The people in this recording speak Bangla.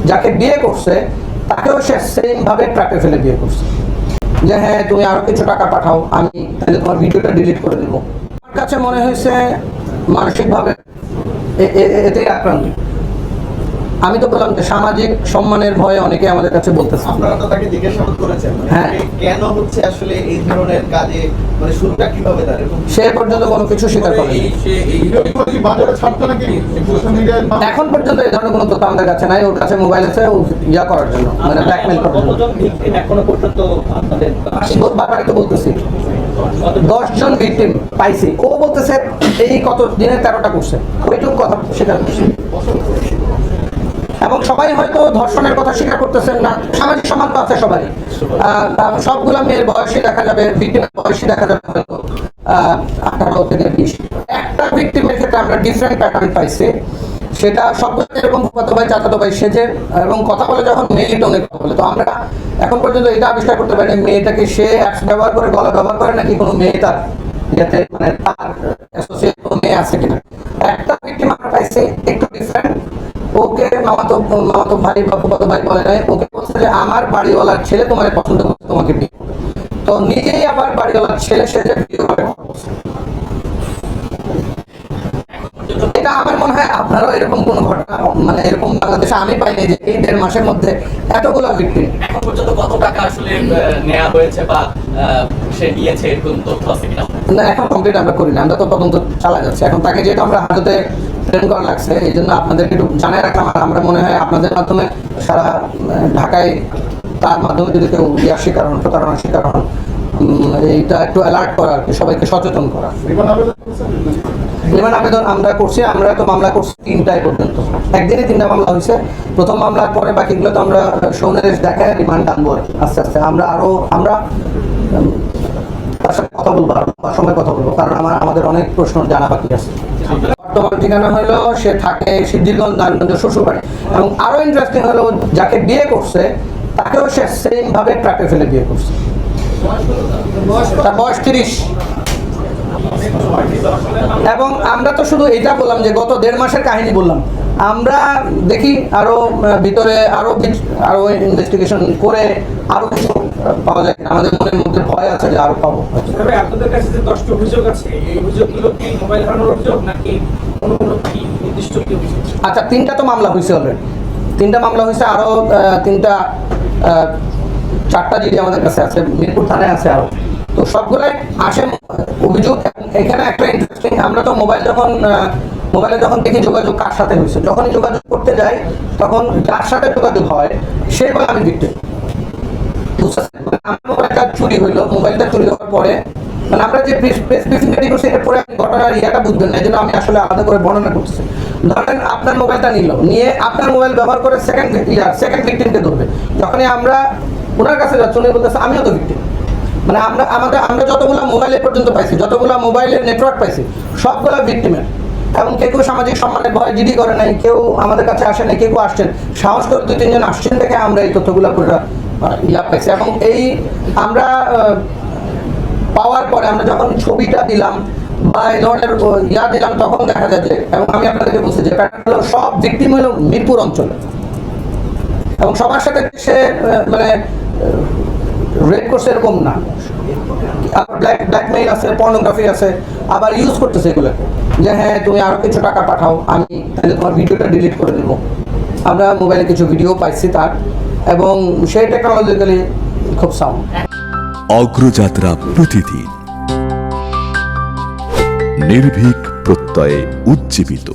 যাকে বিয়ে করছে তাকেও সে সেম ভাবে ট্র্যাপে ফেলে বিয়ে করছে, যে হ্যাঁ তুমি আরো কিছু টাকা পাঠাও, আমি তাহলে তোমার ভিডিওটা ডিলিট করে দেবো। আমার কাছে মনে হয়েছে মানসিকভাবে এতেই আক্রান্ত। আমি তো বললাম যে সামাজিক সম্মানের ভয়ে অনেকে আমাদের কাছে বলতেছে। আপনারা তো তাকে জিজ্ঞাসাবাদ করেছেন, হ্যাঁ, কেন হচ্ছে আসলে এই ধরনের কাজে, মানে শুরুটা কিভাবে তার? সে পর্যন্ত কোনো কিছু স্বীকার করেনি। এখন পর্যন্ত এই ধরনের কোনো তথ্য আমাদের কাছে নাই। ওর কাছে মোবাইল আছে ইয়া করার জন্য, মানে ব্ল্যাকমেল করার জন্য। এখনো পর্যন্ত আপনাদের বারবার তো বলতেছি 10 জন ভিকটিম পাইছি, ও বলতেছে এই কত দিনে 13টা করছে, ওইটুকু কথা স্বীকার করছে। এবং সবাই হয়তো ধর্ষণের কথা স্বীকার করতেছেন না, সামাজিক সম্মান তো আছে সবারই। সবগুলো মেয়ের বয়সে দেখা যাবে, ভিকটিমের বয়সে দেখা যাবে হয়তো 18 থেকে 20। একটা ভিকটিমের ক্ষেত্রে আমরা ডিফারেন্ট প্যাটার্ন পাইছি, সেটা সবগুলো এরকম ফুফাতো ভাই চাচাতো ভাই সেজে এবং কথা বলে যখন মেয়ে টোনে কথা বলে। তো আমরা এখন পর্যন্ত এটা আবিষ্কার করতে পারি মেয়েটাকে সে অ্যাপস ব্যবহার করে, গলা ব্যবহার করে, নাকি কোনো মেয়ে তার যাতে মানে তার অ্যাসোসিয়েট কোনো মেয়ে আছে কিনা। একটা ভিকটিম আমরা পাইছি একটু ডিফারেন্ট। ওকে মামাতো ভাই বা ফুফাতো ভাই বলে নাই, ওকে বলছে যে আমার বাড়িওয়ালার ছেলে তোমার পছন্দ করছে, তোমাকে বিয়ে করবে। তো নিজেই আবার বাড়িওয়ালার ছেলে সেজে ভিডিও করে কথা বলছে। এটা আমার মনে হয় আপনারও এরকম কোন ঘটনা, মানে এরকম বাংলাদেশে আমি পাইনি যে এই 1.5 মাসের মধ্যে এতগুলো ভিকটিম। এখন পর্যন্ত কত টাকা আসলে নেওয়া হয়েছে বা সে নিয়েছে এরকম তথ্য আছে কিনা? না, এখন কমপ্লিট আমরা করি না, আমরা তো তদন্ত চালা যাচ্ছে। এখন তাকে যেহেতু আমরা হাজতে ট্রেন করা লাগছে, এই জন্য আপনাদেরকে একটু জানাই রাখলাম। আর আমরা মনে হয় আপনাদের মাধ্যমে সারা ঢাকায় তার মাধ্যমে যদি কেউ ইয়ার শিকার হন, প্রতারণার শিকার হন, এইটা একটু অ্যালার্ট করা আর কি, সবাইকে সচেতন করা। রিমান্ড আবেদন আমরা করছি, আমরা তো মামলা করছি 3টায় পর্যন্ত, একদিনে 3টা মামলা হয়েছে। প্রথম মামলার পরে বাকিগুলো তো আমরা সৌন্দর্য দেখায় রিমান্ড আনবো আস্তে আস্তে। আমরা তার সাথে কথা বলবো, সময় কথা বলবো, কারণ আমাদের অনেক প্রশ্ন জানা বাকি আছে। বর্তমান ঠিকানা হলো সে থাকে সিদ্ধিরগঞ্জ, নারায়ণগঞ্জ শ্বশুরবাড়ি। এবং আরো ইন্টারেস্টিং হলো যাকে বিয়ে করছে তাকেও সে সেম ভাবে ট্র্যাপে ফেলে বিয়ে করছে। তার বয়স 30। এবং আমরা তো শুধু এটা বললাম যে গত 1.5 মাসের কাহিনী বললাম, আমরা দেখি আরো ভিতরে আরো ইনভেস্টিগেশন করে আরো কিছু পাওয়া যায়। আমাদের মনের মধ্যে ভয় আছে যে আরো পাবো। তবে আপনাদের কাছে যে 10টা অভিযোগ আছে, এই অভিযোগগুলো কি মোবাইল হারানোর অভিযোগ নাকি কোনো কি নির্দিষ্ট কি অভিযোগ? আচ্ছা, 3টা তো মামলা হয়েছে অলরেডি, 3টা মামলা হয়েছে, আরো 4টা জিডি আমাদের কাছে আছে, মিরপুর থানায় আছে আরো। তো সবগুলাই আসে অভিযোগ। এখানে একটা ইন্টারেস্টিং, আমরা তো মোবাইলে যখন দেখি যোগাযোগ কার সাথে হয়েছে, যখনই যোগাযোগ করতে যাই তখন যার সাথে যোগাযোগ হয় সে বলে আমি ভিকটিম। আমার মোবাইলটা চুরি হইলো, মোবাইলটা চুরি হওয়ার পরে মানে আমরা যে প্রেস ব্রিফিং রেডি করছি, এরপরে আপনি ঘটনার ইয়াটা বুঝবেন না, এই জন্য আমি আসলে আলাদা করে বর্ণনা করতেছি। ধরেন আপনার মোবাইলটা নিয়ে আপনার মোবাইল ব্যবহার করে সেকেন্ড ভিকটিমকে ধরবে। যখনই আমরা ওনার কাছে যাচ্ছি, উনি বলতেছে আমিও তো ভিকটিম। মানে আমরা যতগুলো মোবাইলের পর্যন্ত পাইছি, যতগুলো মোবাইলের নেটওয়ার্ক পাইছি, সবগুলো ভিকটিমের। এবং কেউ সামাজিক সম্মানের ভয় জিডি করে নাই, কেউ আমাদের কাছে আসে নাই, কেউ আসছেন সাহস করে 2-3 জন আসছেন দেখে আমরা এই তথ্যগুলো পুরো ইয়া পাইছি। এবং এই আমরা পাওয়ার পরে আমরা যখন ছবিটা দিলাম বা এই ধরনের ইয়া দিলাম, তখন দেখা যায় যে, এবং আমি আপনাদেরকে বলছি যে প্যাটার্ন সব ভিকটিম হলো মিরপুর অঞ্চলে, এবং সবার সাথে সে মানে রেড করছে এরকম না। আবার ব্ল্যাকমেইল আছে, পর্নোগ্রাফি আছে, আবার ইউজ করতেছে এগুলো, যে হ্যাঁ তুমি আরো কিছু টাকা পাঠাও, আমি তাহলে তোমার ভিডিওটা ডিলিট করে দেবো। আমরা মোবাইলে কিছু ভিডিও পাইছি তার, এবং সেই টেকনোলজিক্যালি খুব সাউন্ড। অগ্রযাত্রা প্রতিদিন নির্ভীক প্রত্যয়ে উজ্জীবিত।